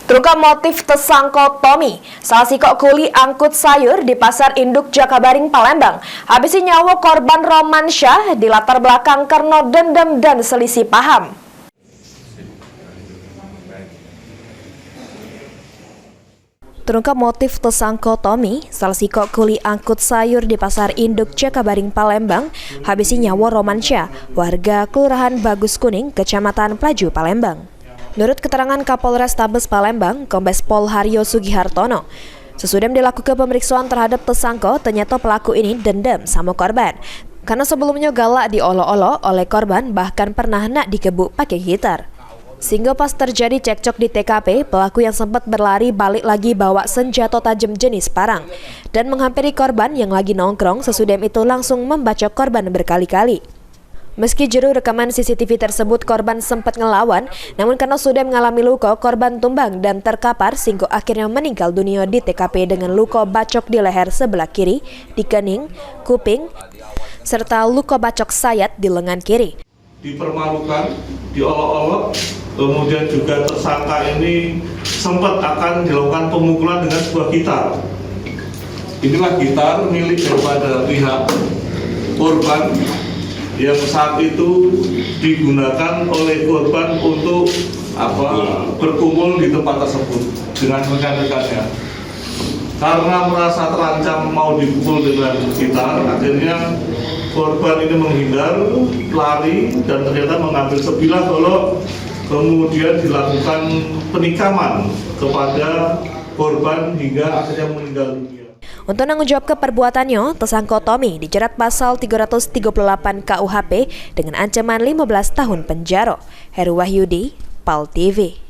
Terungkap motif tersangka Tommy, salah sikok kuli angkut sayur di Pasar Induk Jakabaring, Palembang. Habisi nyawa korban romansyah di latar belakang karena dendam dan selisih paham. Terungkap motif tersangka Tommy, salah sikok kuli angkut sayur di Pasar Induk Jakabaring, Palembang, habisi nyawa romansyah, warga Kelurahan Bagus Kuning, Kecamatan Pelaju, Palembang. Menurut keterangan Kapolres Tabes Palembang, Kombes Pol Haryo Sugihartono, sesudah dilakukan pemeriksaan terhadap tersangka, ternyata pelaku ini dendam sama korban. Karena sebelumnya galak diolok-olok oleh korban, bahkan pernah nak dikebuk pakai gitar. Sehingga pas terjadi cekcok di TKP, pelaku yang sempat berlari balik lagi bawa senjata tajam jenis parang dan menghampiri korban yang lagi nongkrong. Sesudah itu langsung membacok korban berkali-kali. Meski juru rekaman CCTV tersebut korban sempat ngelawan, namun karena sudah mengalami luka, korban tumbang dan terkapar sehingga akhirnya meninggal dunia di TKP dengan luka bacok di leher sebelah kiri, di kening, kuping, serta luka bacok sayat di lengan kiri. Dipermalukan, diolok-olok, kemudian juga tersangka ini sempat akan dilakukan pemukulan dengan sebuah gitar. Inilah gitar milik daripada pihak korban yang saat itu digunakan oleh korban untuk berkumpul di tempat tersebut dengan rekan-rekannya. Karena merasa terancam mau dipukul dengan gitar, akhirnya korban ini menghindar, lari, dan ternyata mengambil sebilah golok, kemudian dilakukan penikaman kepada korban hingga akhirnya meninggal dunia. Untuk menanggung jawab keperbuatannya, tersangka Tommy dijerat pasal 338 KUHP dengan ancaman 15 tahun penjara. Heru Wahyudi, PAL TV.